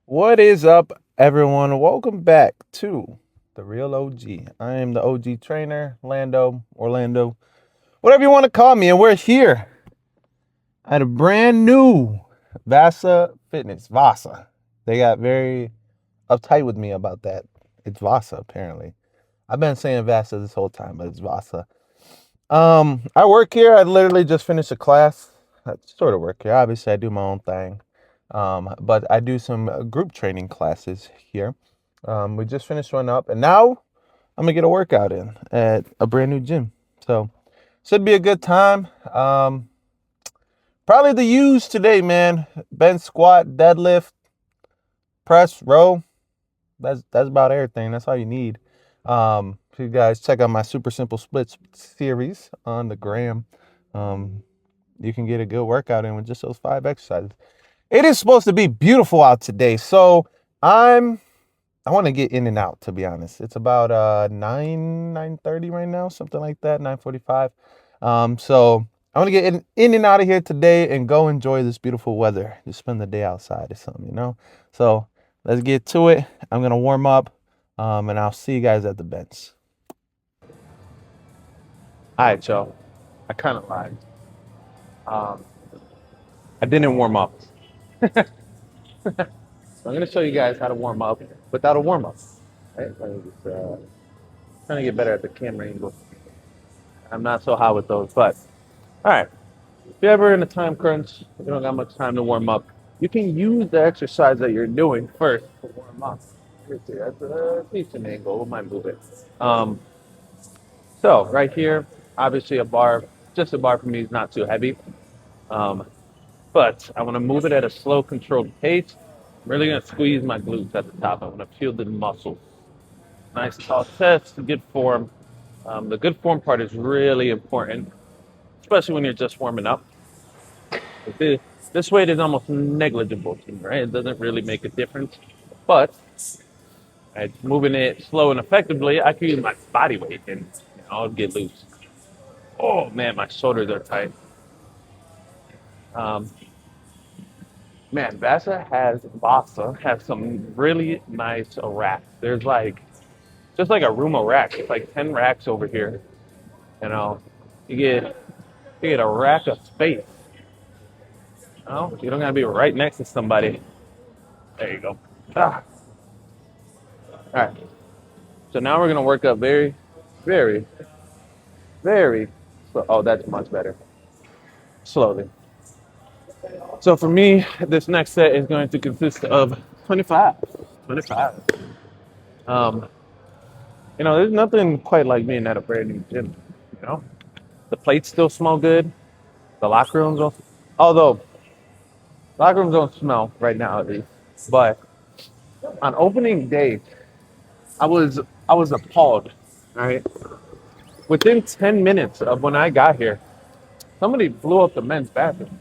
What is up, everyone? Welcome back to the Real OG. I am the OG trainer, Orlando, whatever you want to call me, and we're here at a brand new Vasa Fitness. Vasa. They got very uptight with me about that. It's Vasa, apparently. I've been saying Vasa this whole time, but it's Vasa. I work here. I literally just finished a class. I sort of work here. Obviously, I do my own thing. But I do some group training classes here. We just finished one up, and now I'm gonna get a workout in at a brand new gym. So should be a good time. Probably the use today, man. Bench, squat, deadlift, press, row. That's about everything. That's all you need. So you guys check out my super simple splits series on the gram. You can get a good workout in with just those 5 exercises. It is supposed to be beautiful out today, so I want to get in and out, to be honest. It's about 9:30 right now, something like that, 9:45. So I want to get in and out of here today and go enjoy this beautiful weather. Just spend the day outside or something. So let's get to it. I'm gonna warm up, and I'll see you guys at the bench. All right, y'all. I kind of lied. Um, I didn't warm up. So I'm gonna show you guys how to warm up without a warm up. Right? Let me just trying to get better at the camera angle. I'm not so hot with those, but all right. If you're ever in a time crunch, you don't got much time to warm up, you can use the exercise that you're doing first to warm up. Let's see, that's a decent angle. We might move it. Um, so right here, obviously a bar, just a bar for me is not too heavy. Um, but I want to move it at a slow, controlled pace. I'm really gonna squeeze my glutes at the top. I want to feel the muscles. Nice tall chest, good form. The good form part is really important, especially when you're just warming up. This, this weight is almost negligible to me, right? It doesn't really make a difference. But right, moving it slow and effectively, I can use my body weight and I'll get loose. Oh man, my shoulders are tight. Um, man, Vasa has some really nice racks. There's like just like a room of racks. It's like 10 racks over here. You know, you get you get a rack of space. You don't gotta be right next to somebody. There you go. Ah. All right. So now we're gonna work up very, very, very slow. Oh, that's much better. Slowly. So for me, this next set is going to consist of 25. 25. Um, there's nothing quite like being at a brand new gym. You know, the plates still smell good. The locker rooms don't. Although locker rooms don't smell right now at least. But on opening day, I was I was appalled. All right. Within 10 minutes of when I got here, somebody blew up the men's bathroom.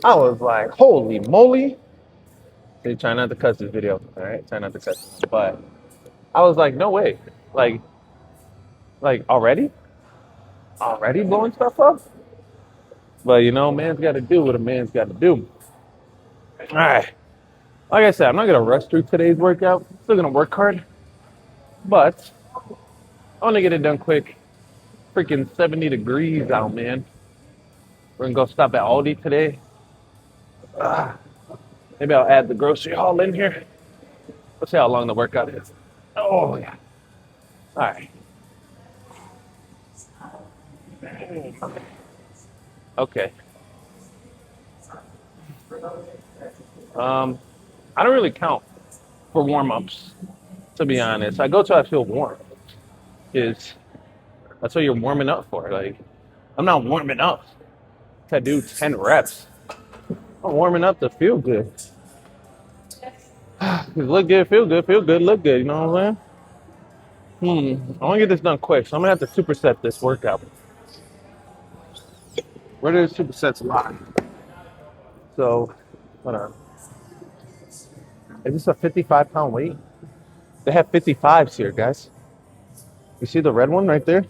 I was like, holy moly. They try not to cuss this video, all right? Try not to cuss. But I was like, no way. Like, like already? Already blowing stuff up? But man's got to do what a man's got to do. All right. Like I said, I'm not going to rush through today's workout. Still going to work hard. But I want to get it done quick. Freaking 70 degrees out, man. We're going to go stop at Aldi today. Ah, maybe I'll add the grocery haul in here. Let's see how long the workout is. Oh, yeah. All right. Okay. I don't really count for warm ups, to be honest. I go till I feel warm. Is That's what you're warming up for. Like, I'm not warming up to do 10 reps. I'm warming up to feel good. 'Cause look good, feel good, look good. You know what I'm saying? I want to get this done quick, so I'm gonna have to superset this workout. Where do the supersets lie? So, hold on. Is this a 55-pound weight? They have 55s here, guys. You see the red one right there?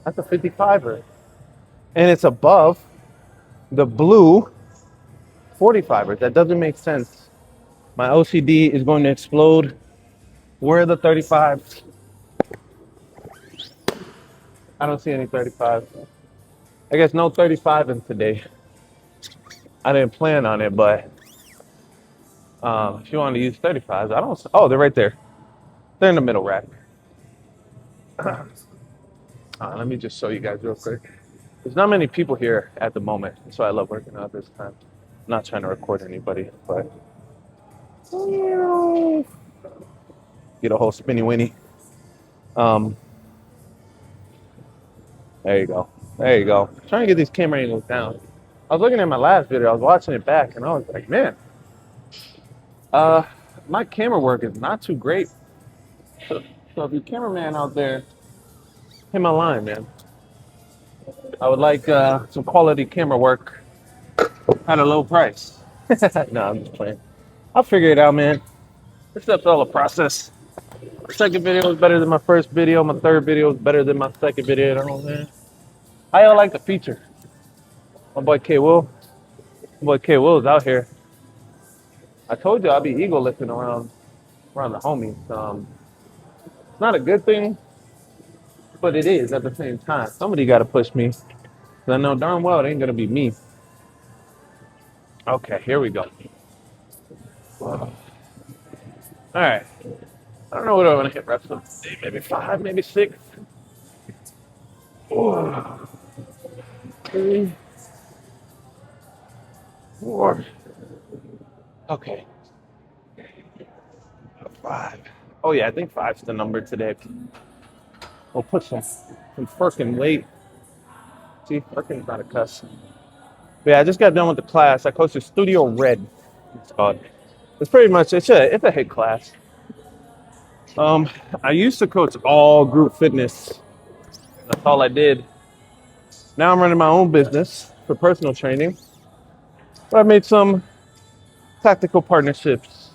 That's a 55er. And it's above the blue 45ers. That doesn't make sense My OCD is going to explode. Where are the 35s? I don't see any 35s. I guess no 35 in today. I didn't plan on it, but if you want to use 35s, I don't. Oh, they're right there. They're in the middle rack. Let me just show you guys real quick. There's not many people here at the moment, so I love working out this time. I'm not trying to record anybody, but get a whole spinny winny. Um, there you go. There you go. Trying to get these camera angles down. I was looking at my last video. I was watching it back, and I was like, man, uh, my camera work is not too great. So if you're a cameraman out there, hit my line, man. I would like some quality camera work at a low price. No, I'm just playing. I'll figure it out, man. This stuff's all a process. My second video was better than my first video. My third video was better than my second video. I don't know, man. How y'all like the feature? My boy K Will. My boy K Will is out here. I told you I'll be ego lifting around the homies. It's not a good thing, but it is at the same time. Somebody got to push me. 'Cause I know darn well it ain't gonna be me. Okay, here we go. All right. I don't know what I want to hit reps of. Maybe 5, maybe 6. 4, 3, 4. Okay. 5. Oh yeah, I think 5's the number today. We'll put some freaking weight. See, freaking's not a cuss. But yeah, I just got done with the class. I coached at Studio Red. It's called. It's pretty much it's a hit class. I used to coach all group fitness. That's all I did. Now I'm running my own business for personal training. But I made some tactical partnerships.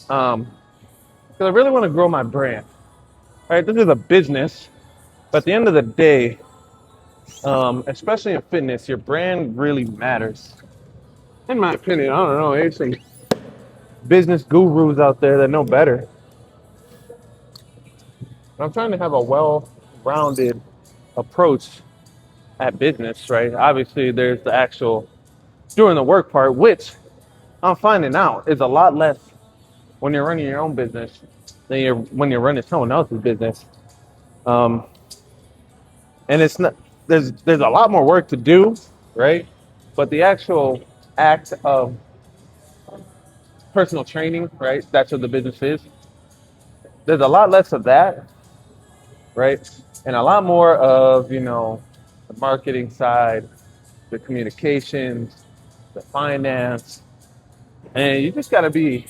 Because I really want to grow my brand. Right, this is a business, but at the end of the day, especially in fitness, your brand really matters. In my opinion, I don't know. There's some business gurus out there that know better. I'm trying to have a well-rounded approach at business, right? Obviously, there's the actual doing the work part, which I'm finding out is a lot less when you're running your own business than when you're running someone else's business. And it's not there's a lot more work to do, right? But the actual act of personal training, right? That's what the business is. There's a lot less of that, right? And a lot more of, the marketing side, the communications, the finance. And you just got to be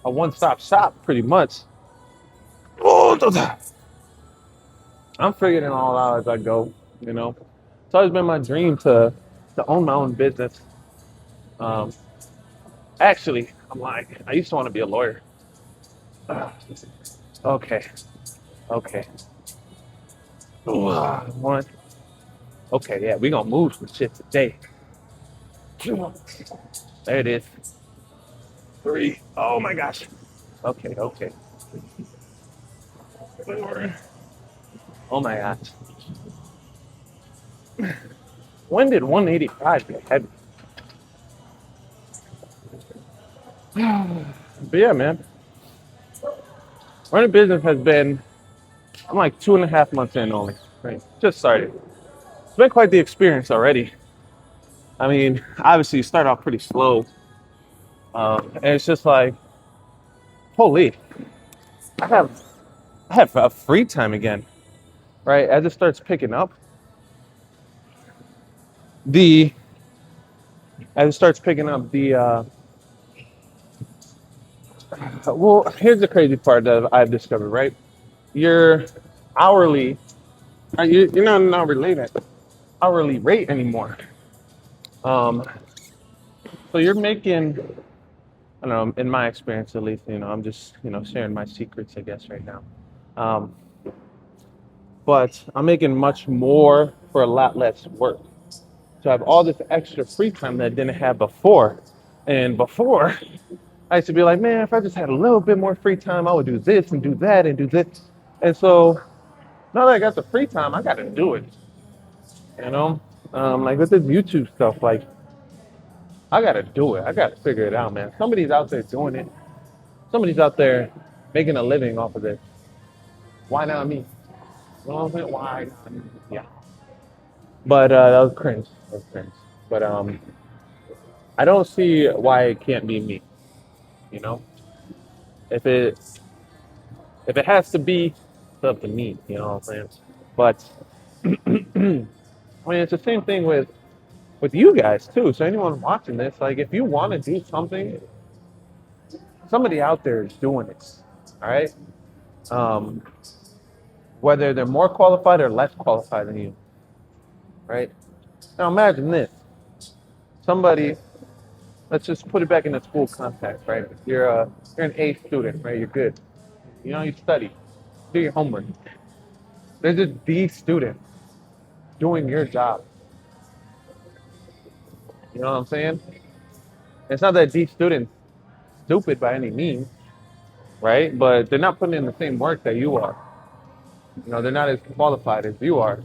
a one-stop shop pretty much. I'm figuring it all out as I go, It's always been my dream to own my own business. Actually, I used to want to be a lawyer. Okay. One. Okay, yeah, we're gonna move some shit today. There it is. 3. Oh my gosh. Okay. 4. Oh my gosh. When did 185 get heavy? But yeah, man. Running business I'm like 2.5 months in only. Right? Just started. It's been quite the experience already. I mean, obviously you start off pretty slow. And it's just like, holy, I have a free time again. Right? As it starts picking up, the well, here's the crazy part that I've discovered, right? You're hourly, you're not an hourly rate anymore. So you're making, I don't know, in my experience at least, I'm just, sharing my secrets, I guess, right now. But I'm making much more for a lot less work. So I have all this extra free time that I didn't have before. And before, I used to be like, man, if I just had a little bit more free time, I would do this and do that and do this. And so now that I got the free time, I got to do it. You know, like with this YouTube stuff, like I got to do it. I got to figure it out, man. Somebody's out there doing it. Somebody's out there making a living off of this. Why not me? Well, why? Yeah. But that was cringe. That was cringe. But I don't see why it can't be me. You know, if it if it has to be, it's up to me. You know what I'm saying? But I mean, it's the same thing with you guys too. So anyone watching this, like, if you want to do something, somebody out there is doing it. All right. Um, whether they're more qualified or less qualified than you, right? Now imagine this: somebody, let's just put it back in the school context, right? You're an A student, right? You're good. You know, you study, do your homework. There's this D student doing your job. You know what I'm saying? It's not that D student's stupid by any means, right? But they're not putting in the same work that you are. You know, they're not as qualified as you are.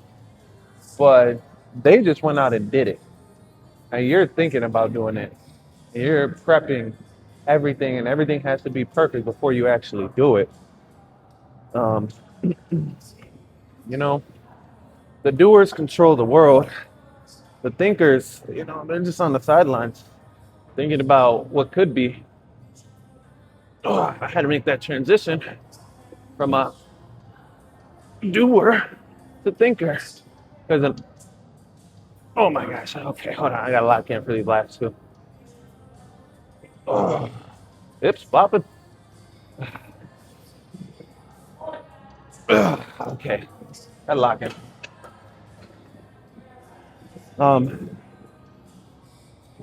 But they just went out and did it. And you're thinking about doing it. You're prepping everything, and everything has to be perfect before you actually do it. Um, you know, the doers control the world. The thinkers, you know, they're just on the sidelines thinking about what could be. Oh, I had to make that transition from a doer to thinker. Because, oh my gosh, okay, hold on, I got to lock in for these last two. Oh, hips bopping. Okay, got to lock in. Um,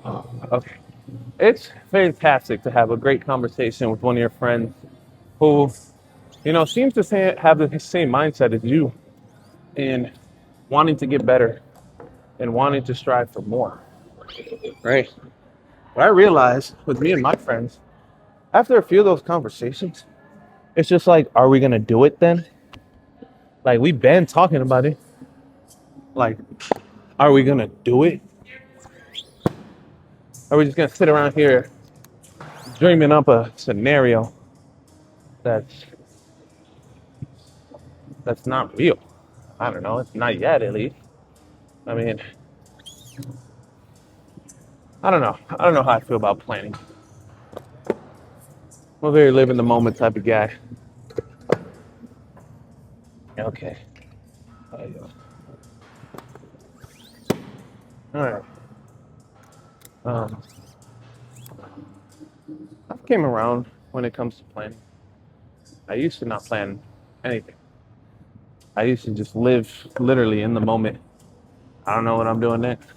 okay. It's fantastic to have a great conversation with one of your friends who, you know, seems to have the same mindset as you in wanting to get better and wanting to strive for more, right? What I realized with me and my friends, after a few of those conversations, it's just like, are we gonna do it then? Like, we've been talking about it. Like, are we gonna do it? Are we just gonna sit around here dreaming up a scenario that's that's not real? I don't know. It's not yet, at least. I mean, I don't know. I don't know how I feel about planning. I'm a very live in the moment type of guy. Okay. There you go. All right. Um, I came around when it comes to planning. I used to not plan anything. I used to just live literally in the moment. I don't know what I'm doing next.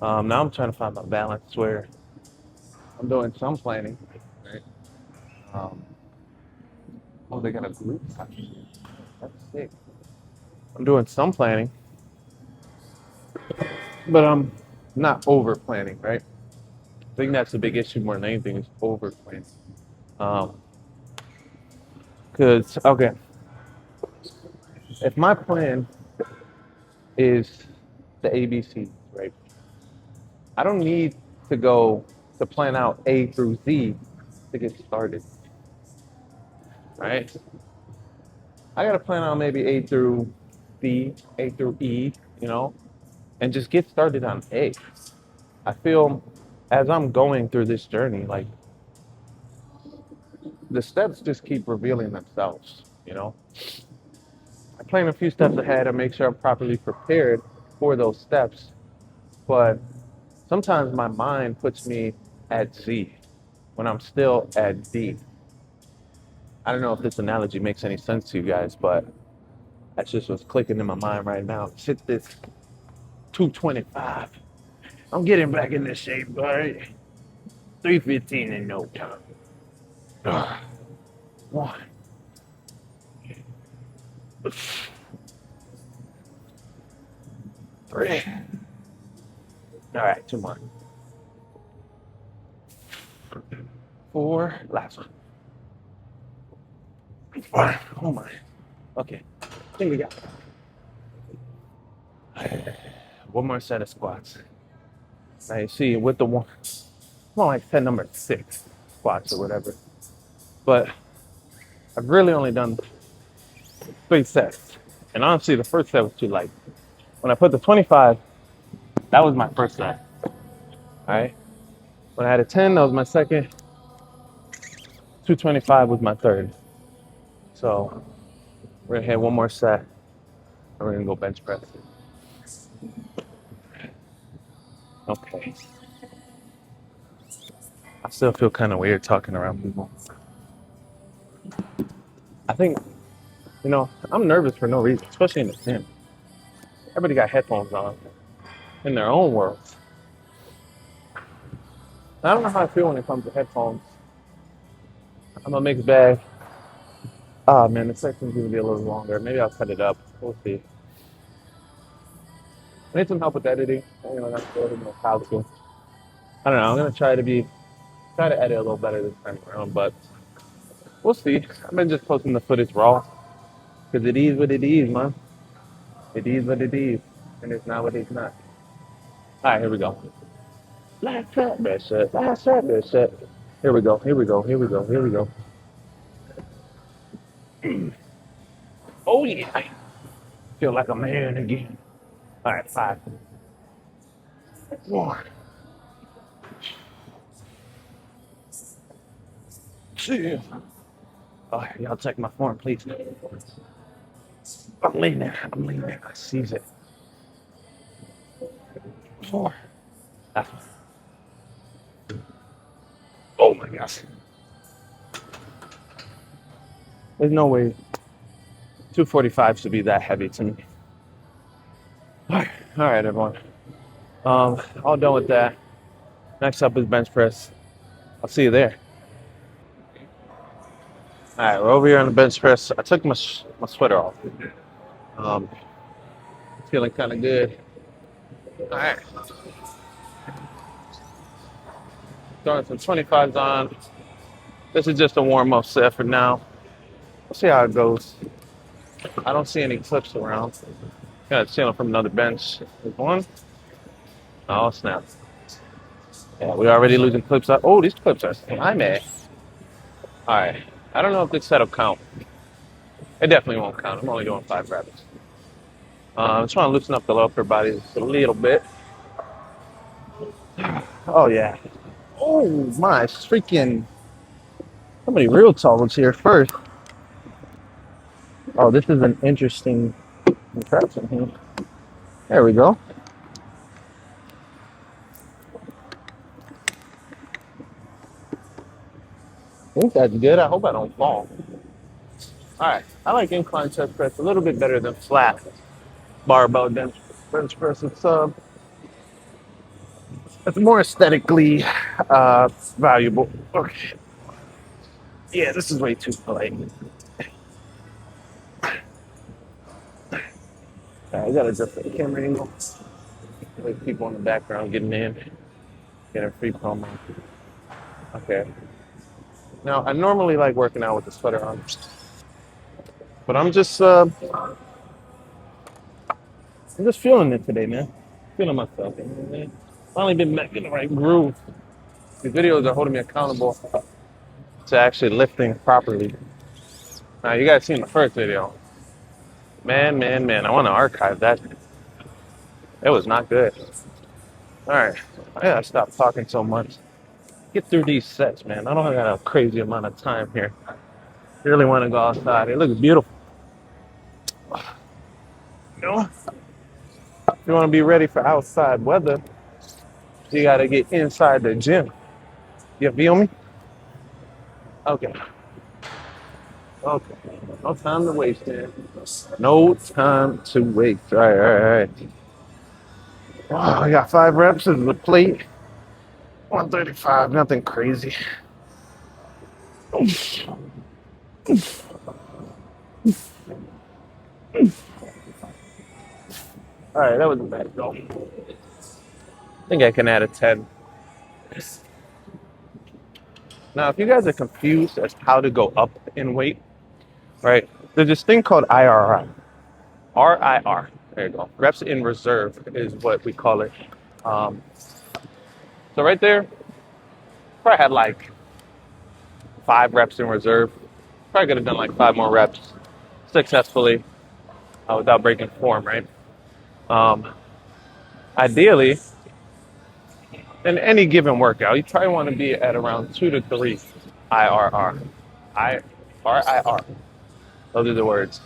Now I'm trying to find my balance where I'm doing some planning. Right? Um, oh, they got a group session. That's sick. I'm doing some planning, but I'm not over planning, right? I think that's the big issue more than anything is over planning. Um, Because, okay, if my plan is the ABC, right? I don't need to go to plan out A through Z to get started, right? I got to plan out maybe A through B, A through E, you know, and just get started on A. I feel as I'm going through this journey, like the steps just keep revealing themselves, you know. I plan a few steps ahead and make sure I'm properly prepared for those steps, but sometimes my mind puts me at Z when I'm still at D. I don't know if this analogy makes any sense to you guys, but that's just what's clicking in my mind right now. Shit, this 225. I'm getting back in this shape, but 315 in no time. One. Three. All right, two more. 4, last one. 4. Oh my. Okay. I think we got one more set of squats. Now you see with the one, I'm on like set number 6 squats or whatever. But I've really only done 3 sets. And honestly, the first set was too light. When I put the 25, that was my first set. All right. When I had a 10, that was my second. 225 was my third. So we're gonna hit one more set, and we're gonna go bench press. Okay. I still feel kind of weird talking around people. I think, I'm nervous for no reason, especially in the gym. Everybody got headphones on in their own worlds. I don't know how I feel when it comes to headphones. I'm a mixed bag. Ah, man, the section's gonna be a little longer. Maybe I'll cut it up. We'll see. I need some help with editing. That's good. How to. I don't know. I'm gonna try to edit a little better this time around, but we'll see. I've been just posting the footage raw because it is what it is, man. It is what it is, and it's not what it's not. All right, here we go. Last set, bitch shit. Last set, bitch shit. Here we go. Here we go. Here we go. Here we go. Oh yeah. I feel like a man again. All right, 5, 1, 2. Oh, y'all check my form, please. I'm leaning. I'm leaning. I seize it. 4. Ah. Oh my gosh. There's no way 245 should be that heavy to me. All right, everyone. All done with that. Next up is bench press. I'll see you there. All right, we're over here on the bench press. I took my sweater off. Um, Feeling kind of good. All right. Throwing some 25s on. This is just a warm-up set for now. We'll see how it goes. I don't see any clips around. Got a stealing from another bench. There's one. Oh, snap. Yeah, we're already losing clips. Oh, these clips are slimy. All right. I don't know if this set will count. It definitely won't count. I'm only doing 5 reps. I'm just trying to loosen up the upper body just a little bit. Oh, yeah. Oh, my freaking. Somebody real tall was here first. Oh, this is an interesting contraption here. There we go. I think that's good. I hope I don't fall. All right. I like incline chest press a little bit better than flat barbell bench press. It's more aesthetically valuable. Okay. Yeah, this is way too light. I gotta adjust the camera angle. Like people in the background getting in, getting free promo. Okay. Now I normally like working out with the sweater on, but I'm just feeling it today, man. Feeling myself. Man. Finally been back in the right groove. These videos are holding me accountable to actually lifting properly. Now you guys seen the first video. Man. I want to archive that. It was not good. All right. I gotta stop talking so much. Get through these sets, man. I don't have a crazy amount of time here. Really want to go outside. It looks beautiful. If you want to be ready for outside weather, you got to get inside the gym. You feel me? Okay. No time to waste, man. No time to waste. All right. Oh, I got 5 reps of the plate. 135, nothing crazy. All right, that was a bad goal. I think I can add a 10. Now, if you guys are confused as to how to go up in weight, right? There's this thing called IRR. RIR. There you go. Reps in reserve is what we call it. Um, so right there, probably had like 5 reps in reserve. Probably could have done like 5 more reps successfully without breaking form, right? Um, Ideally, in any given workout, you probably want to be at around 2 to 3 IRR. RIR. Those are the words.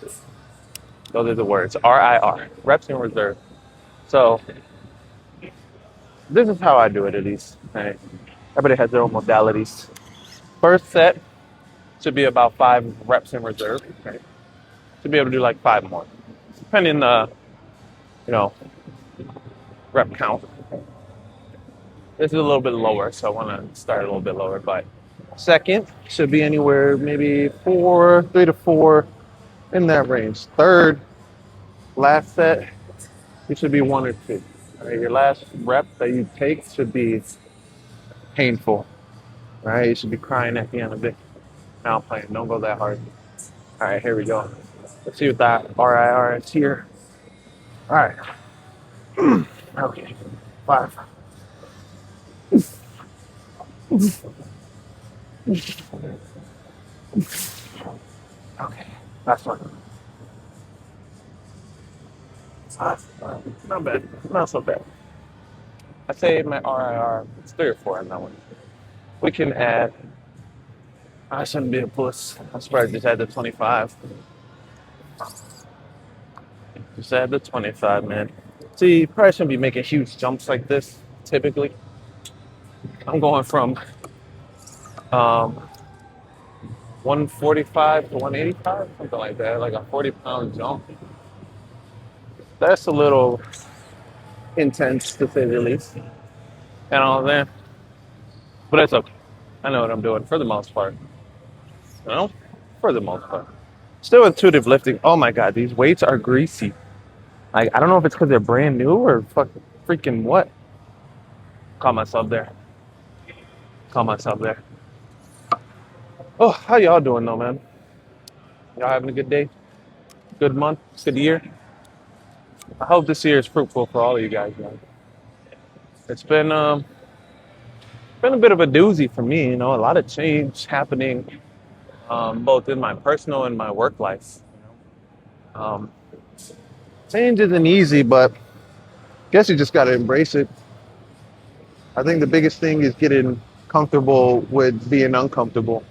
Those are the words. RIR. Reps in reserve. So this is how I do it at least. Right? Everybody has their own modalities. First set should be about 5 reps in reserve. Right? To be able to do like 5 more, depending you know rep count. This is a little bit lower, so I want to start a little bit lower. But second should be anywhere maybe 3 to 4 in that range. Third, last set, it should be 1 or 2. All right, your last rep that you take should be painful. All right, you should be crying at the end of it. Now I'm playing. Don't go that hard. All right, here we go. Let's see what that RIR is here. All right. Okay. 5. Okay. Last one. 5. Not bad. Not so bad. I say my RIR is 3 or 4 on that one. We can add. I shouldn't be a puss. I'm surprised I just had the 25. Just add the 25, man. See, you probably shouldn't be making huge jumps like this, typically. I'm going from um, 145 to 185, something like that, like a 40-pound jump. That's a little intense, to say the least. And all that. But that's okay. I know what I'm doing for the most part. You know? For the most part. Still intuitive lifting. Oh my God, these weights are greasy. Like, I don't know if it's because they're brand new or freaking what. Caught myself there. Caught myself there. Oh, how y'all doing though, man? Y'all having a good day? Good month? Good year? I hope this year is fruitful for all of you guys, man. It's been a bit of a doozy for me, a lot of change happening both in my personal and my work life. Um, Change isn't easy, but I guess you just got to embrace it. I think the biggest thing is getting comfortable with being uncomfortable.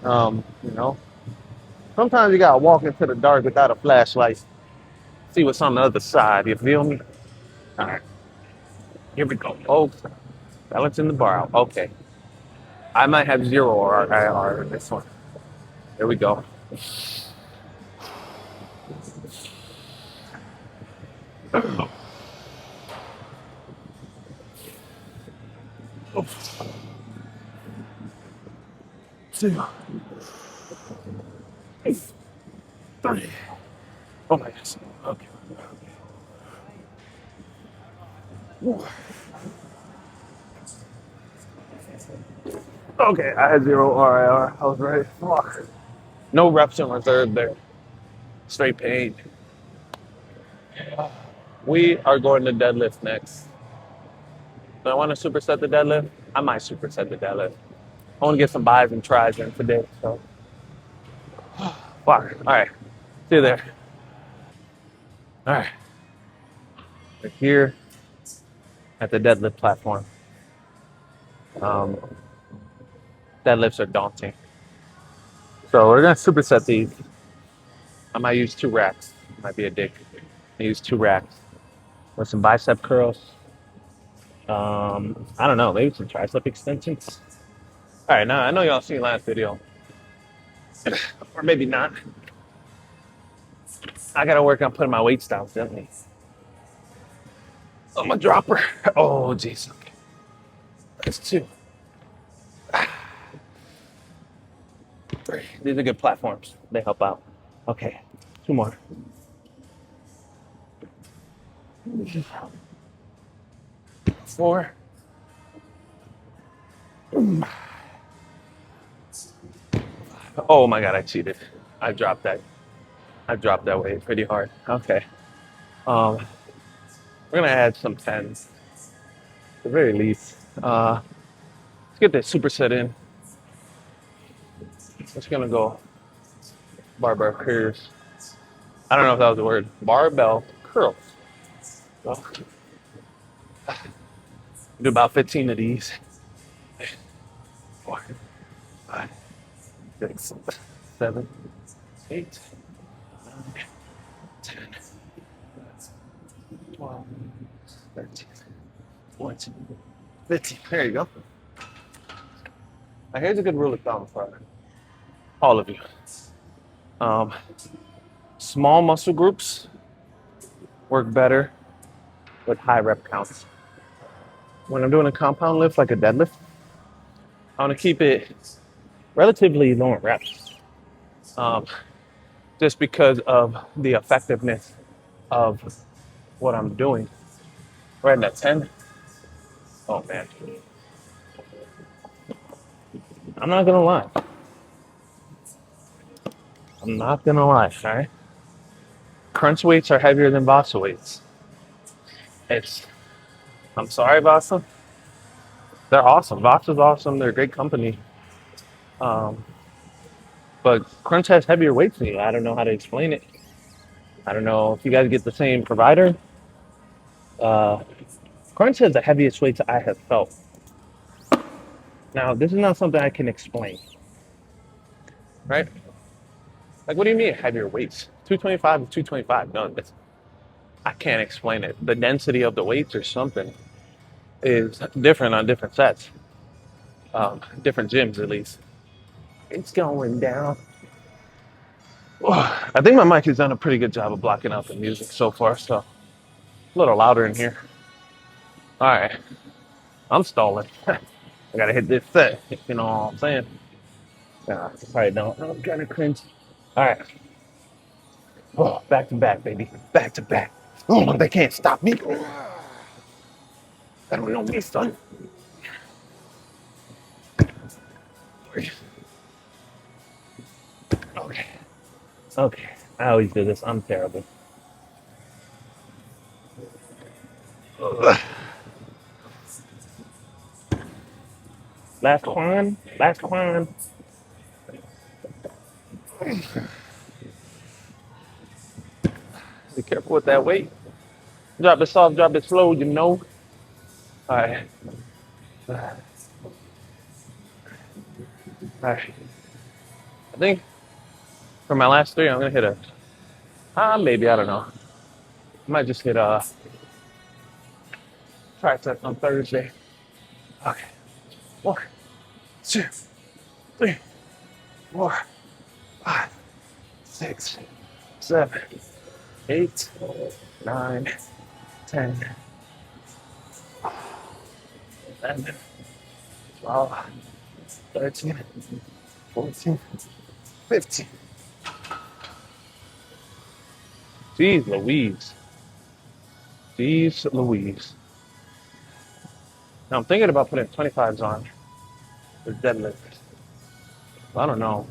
Um, you know, Sometimes you gotta walk into the dark without a flashlight, see what's on the other side. You feel me? All right, here we go. Oh, balance in the bar out. Okay, I might have 0 RIR in this one. Here we go. Two, 3. Oh my gosh. Okay. Okay, I had 0 RIR. I was right. Fuck. No reps in reserve there. Straight pain. We are going to deadlift next. Do I want to superset the deadlift? I might superset the deadlift. I want to get some buys and tries in today. So, fuck. All right. See you there. All right. We're here at the deadlift platform. Um, Deadlifts are daunting. So we're going to superset these. I might use 2 racks. Might be a dick. I use 2 racks with some bicep curls. I don't know. Maybe some tricep extensions. All right. Now, I know y'all seen last video. Or maybe not. I got to work on putting my weights down gently. Oh, my dropper. Oh, jeez. Okay. That's 2. 3. These are good platforms. They help out. Okay. 2 more. 4. Oh my God, I cheated. I dropped that. I dropped that weight pretty hard. Okay. Um, we're gonna add some tens, at the very least. Let's get this superset in. Just gonna go barbell curls. I don't know if that was the word. Barbell curls. So, do about 15 of these. 4, 5, 6, 7, 8, 9, 10, 12, 13, 14, 15. There you go. Now here's a good rule of thumb for all of you. Um, Small muscle groups work better with high rep counts. When I'm doing a compound lift like a deadlift, I want to keep it relatively low in reps, um, just because of the effectiveness of what I'm doing. Right in that 10. Oh man, I'm not gonna lie. I'm not gonna lie. All right, crunch weights are heavier than Vasa weights. It's. I'm sorry, Vasa. They're awesome. Vasa's awesome. They're a great company. Um, but crunch has heavier weights than you. I don't know how to explain it. I don't know if you guys get the same provider. Uh, crunch has the heaviest weights I have felt. Now, this is not something I can explain, right? Like, what do you mean heavier weights? 225 and 225. No, I can't explain it. The density of the weights or something is different on different sets, different gyms at least. It's going down. Oh, I think my mic has done a pretty good job of blocking out the music so far, so a little louder in here. All right, I'm stalling. I gotta hit this set. You know what I'm saying? Nah, probably don't. I'm kind of cringe. All right. Oh, back to back, baby. Back to back. Oh, they can't stop me. I don't know me, son. Okay. Okay. I always do this. I'm terrible. Ugh. Last one. Last one. Be careful with that weight. Drop it soft, drop it slow, you know. All right. All right. I think for my last three, I'm gonna hit a maybe, I don't know. I might just hit a tricep on Thursday. Okay. 1, 2, 3, 4, 5, 6, 7, 8, 9, 10, 11, 12, 13, 14, 15. Jeez Louise. Jeez Louise. Now I'm thinking about putting 25s on the deadlift. I don't know.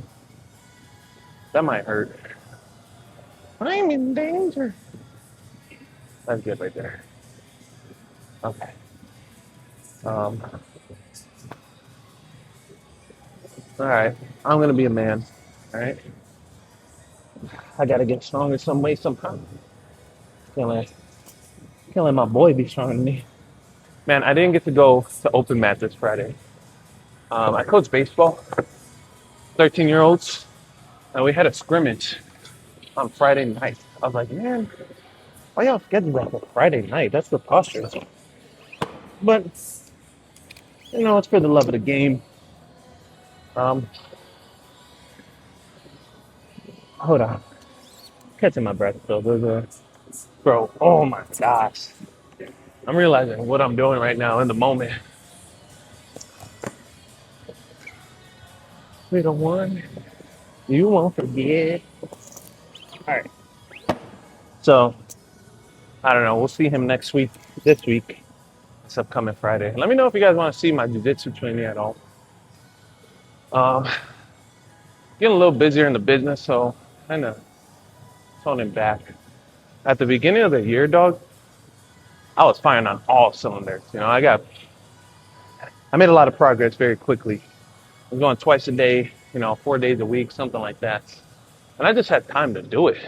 That might hurt. I'm in danger. That's good right there. Okay. All right. I'm gonna be a man. All right. I gotta get stronger some way somehow. Can't let my boy be stronger than me. Man, I didn't get to go to open mat this Friday. I coach baseball, 13-year-olds, and we had a scrimmage on Friday night. I was like, man, why y'all schedule that for Friday night? That's preposterous. But it's for the love of the game. Um, Hold on, catching my breath though. Bro. Oh my gosh, I'm realizing what I'm doing right now in the moment. We the one you won't forget. All right, so I don't know. We'll see him next week. This week, this upcoming Friday. Let me know if you guys want to see my jiu-jitsu training at all. Um, Getting a little busier in the business, so kind of toning back. At the beginning of the year, dog, I was firing on all cylinders. I made a lot of progress very quickly. I was going twice a day, 4 days a week, something like that. And I just had time to do it.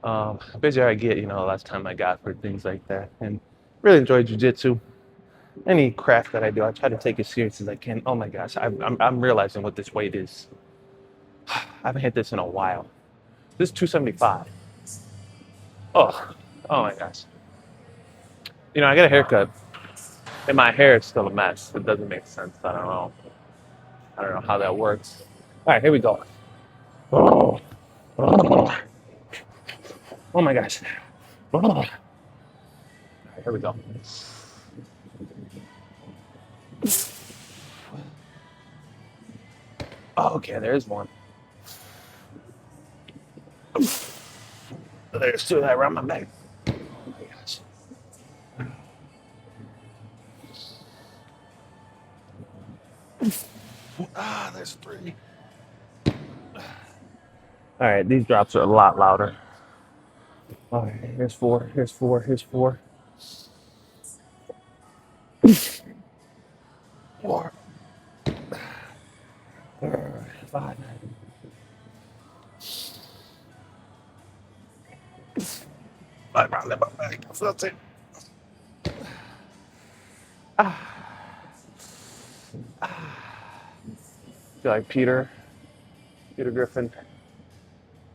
The busier I get, the less time I got for things like that. And really enjoy jujitsu. Any craft that I do, I try to take as serious as I can. Oh my gosh, I'm realizing what this weight is. I haven't hit this in a while. This is 275. Oh, oh my gosh. I got a haircut, and my hair is still a mess. It doesn't make sense. I don't know. I don't know how that works. All right, here we go. Oh, oh, oh my gosh. Oh. All right, here we go. Oh, okay, there's one. There's two that around my neck. Oh my gosh. Ah, there's three. All right, these drops are a lot louder. All right, here's four. Here's four. Here's four. Four. Five. Five round in my back. That's it. Feel like Peter Griffin.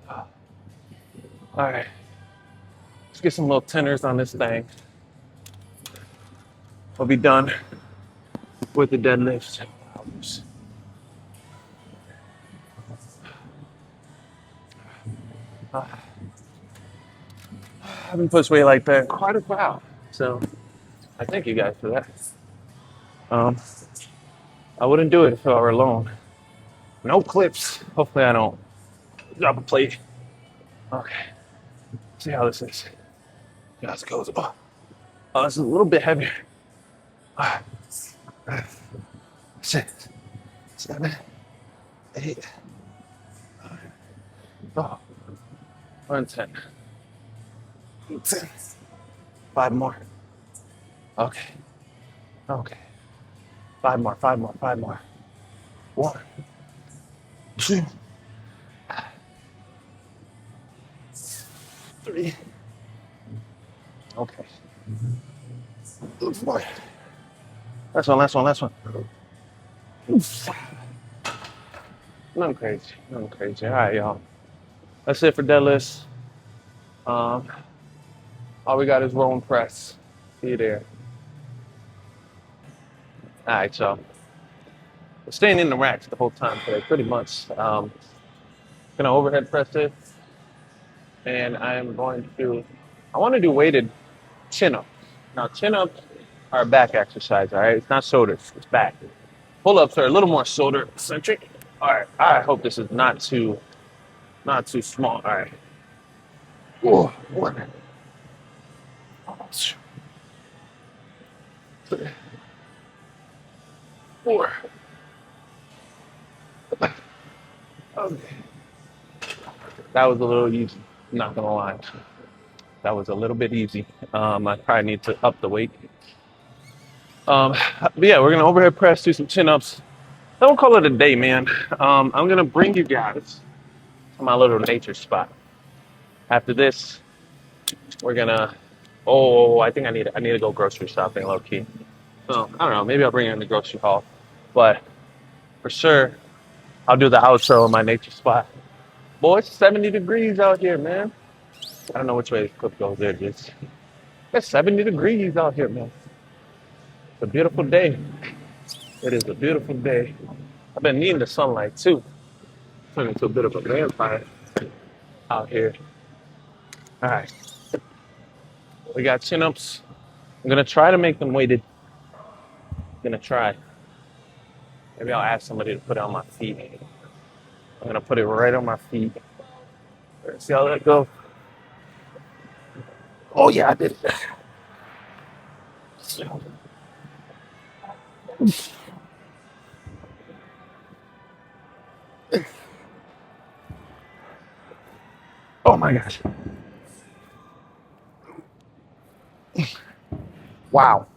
All right, let's get some little tenors on this thing. We'll be done with the deadlift. I haven't pushed weight like that in quite a while, so I thank you guys for that. Um, I wouldn't do it if I were alone. No clips. Hopefully, I don't drop a plate. Okay, see how this is. See how this goes. Oh, this is a little bit heavier. 6, 7, 8. Oh, 110. 10. 5 more. Okay. Okay. 5 more. 5 more. 5 more. 1, 2, 3. Okay. 4. Last one. Last one. Last one. Nothing crazy. Nothing crazy. All right, y'all. That's it for deadlifts. Um, all we got is row and press. See you there. All right, y'all. We're staying in the racks the whole time today, pretty much. Gonna overhead press it, and I want to do weighted chin ups. Now, chin ups are a back exercise, all right? It's not shoulders, it's back. Pull ups are a little more shoulder centric. All right, I hope this is not too small. All right. Whoa, 1, 2, 3, 4. Okay. That was a little easy, not gonna lie. That was a little bit easy. I probably need to up the weight. But yeah, we're gonna overhead press, do some chin ups. Don't call it a day, man. I'm gonna bring you guys to my little nature spot. After this, we're gonna. Oh, I think I need to go grocery shopping, low key. So I don't know. Maybe I'll bring you in the grocery haul, but for sure, I'll do the outro of my nature spot. Boy, it's 70 degrees out here, man. I don't know which way this clip goes. There it is. It's 70 degrees out here, man. It's a beautiful day. It is a beautiful day. I've been needing the sunlight too. Turning into a bit of a vampire out here. All right. We got chin ups. I'm going to try to make them weighted. I'm going to try. Maybe I'll ask somebody to put it on my feet. I'm going to put it right on my feet. See how that goes? Oh, yeah, I did it. my gosh. Wow.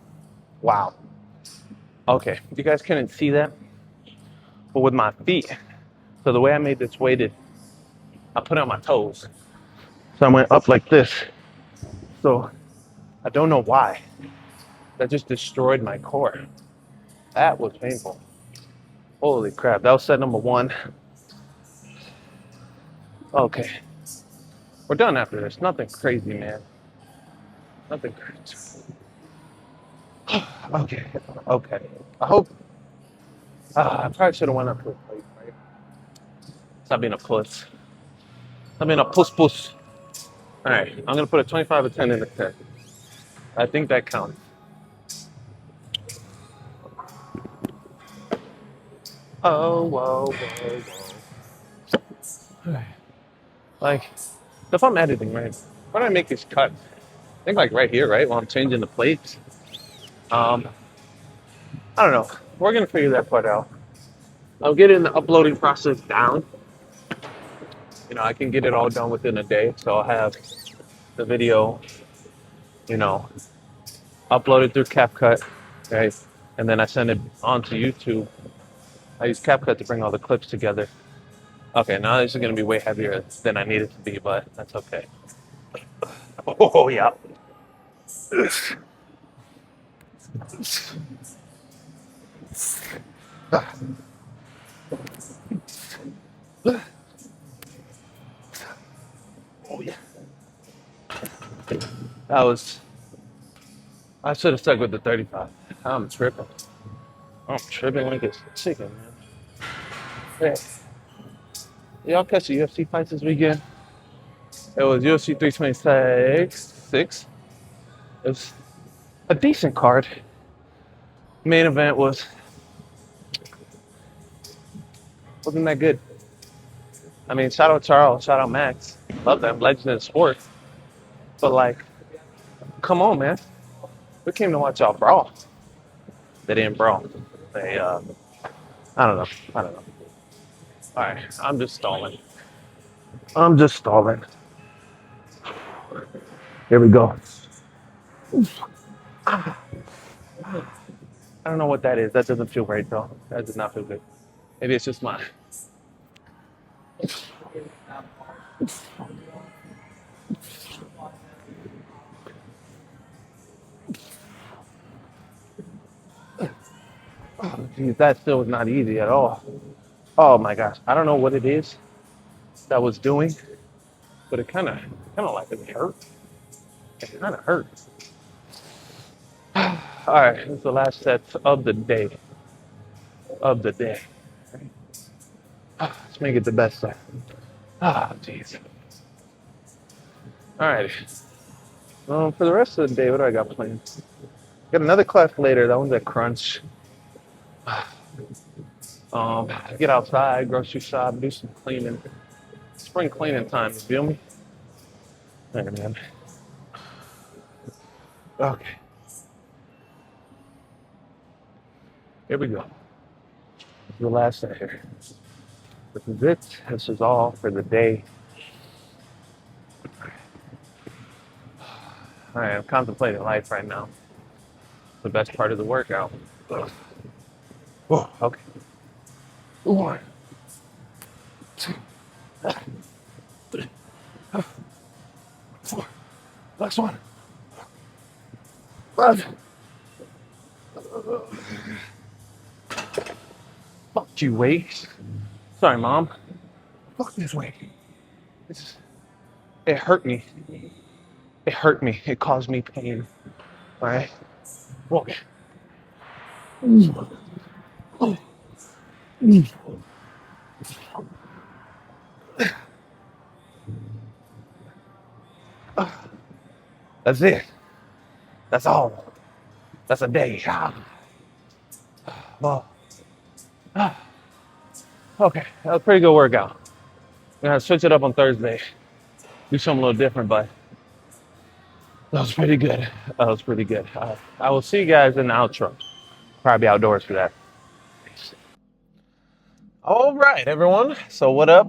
Wow. Okay, you guys couldn't see that, but with my feet, so the way I made this weighted, I put it on my toes. So I went up like this. So I don't know why. That just destroyed my core. That was painful. Holy crap, that was set number one. Okay, we're done after this. Nothing crazy, man. Nothing crazy. Okay, okay. I hope, I probably should have went up to a plate, right? Stop being a puss. Stop being a puss. All right, I'm gonna put a 25 or 10 in the 10. I think that counts. Oh, whoa, whoa, whoa. Like, if I'm editing, right? Why do I make these cuts? I think like right here, right? While I'm changing the plates. Um, I don't know. We're gonna figure that part out. I'm getting the uploading process down. I can get it all done within a day. So I'll have the video, you know, uploaded through CapCut, right? And then I send it onto YouTube. I use CapCut to bring all the clips together. Okay, now this is gonna be way heavier than I need it to be, but that's okay. Oh yeah. Oh yeah. That was. I should have stuck with the 35. I'm tripping. I'm tripping like it's chicken, man. Hey, y'all catch the UFC fights this weekend? It was UFC 326. It was a decent card. Main event wasn't that good. I mean, shout out Charles, shout out Max. Love them, legend in sports. But like, come on, man. We came to watch y'all brawl. They didn't brawl. They, I don't know. I don't know. All right, I'm just stalling. I'm just stalling. Here we go. I don't know what that is. That doesn't feel right though. That does not feel good. Maybe it's just mine. Oh, geez, that still was not easy at all. Oh my gosh, I don't know what it is that was doing, but it kind of like it hurt. It kind of hurt. All right, this is the last set of the day. Of the day. Let's make it the best set. Jeez. All right. For the rest of the day, what do I got planned? Got another class later. That one's at Crunch. Get outside, grocery shop, do some cleaning. Spring cleaning time. You feel me? Hey, man. Okay. Here we go. This is the last set here. This is it. This is all for the day. All right, I'm contemplating life right now. The best part of the workout. Oh, okay. 1, 2, 3, 4. Last one. 5. Fuck you, weight. Sorry, Mom. Fuck this weight. It hurt me. It hurt me. It caused me pain. All right. Okay. That's it. That's all. That's a day. Well, okay. That was a pretty good workout. We're gonna switch it up on Thursday. Do something a little different, but that was pretty good. That was pretty good. I will see you guys in the outro. Probably outdoors for that. All right, everyone. So what up?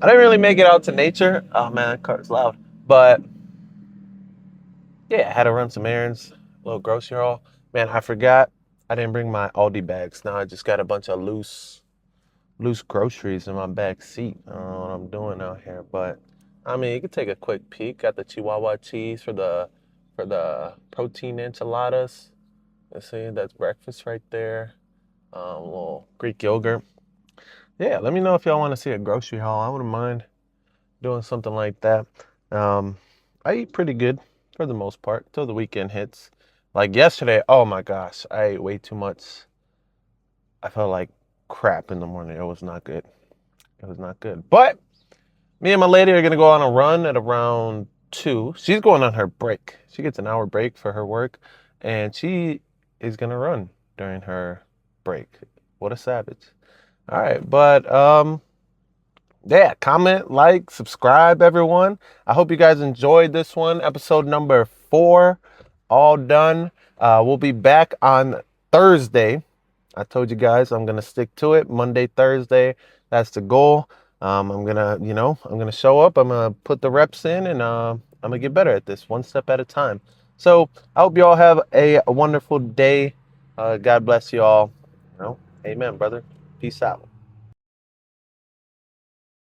I didn't really make it out to nature. Oh man, that car's loud. But yeah, I had to run some errands, a little grocery haul. Man, I forgot I didn't bring my Aldi bags. Now I just got a bunch of loose groceries in my back seat. I don't know what I'm doing out here, but I mean, you could take a quick peek. Got the Chihuahua cheese for the protein enchiladas. Let's see, that's breakfast right there. A little Greek yogurt. Yeah, let me know if y'all want to see a grocery haul. I wouldn't mind doing something like that. Um, I eat pretty good for the most part till the weekend hits. Like yesterday, oh my gosh, I ate way too much. I felt like crap in the morning. It was not good. It was not good. But me and my lady are gonna go on a run at around 2. She's going on her break. She gets an hour break for her work, and she is gonna run during her break. What a savage. All right, but yeah, comment, like, subscribe, everyone. I hope you guys enjoyed this one, episode number 4, all done. We'll be back on Thursday. I told you guys I'm gonna stick to it. Monday, Thursday, that's the goal. I'm gonna show up. I'm gonna put the reps in, and I'm gonna get better at this, one step at a time. So I hope you all have a wonderful day. God bless you all. Amen, brother. Peace out.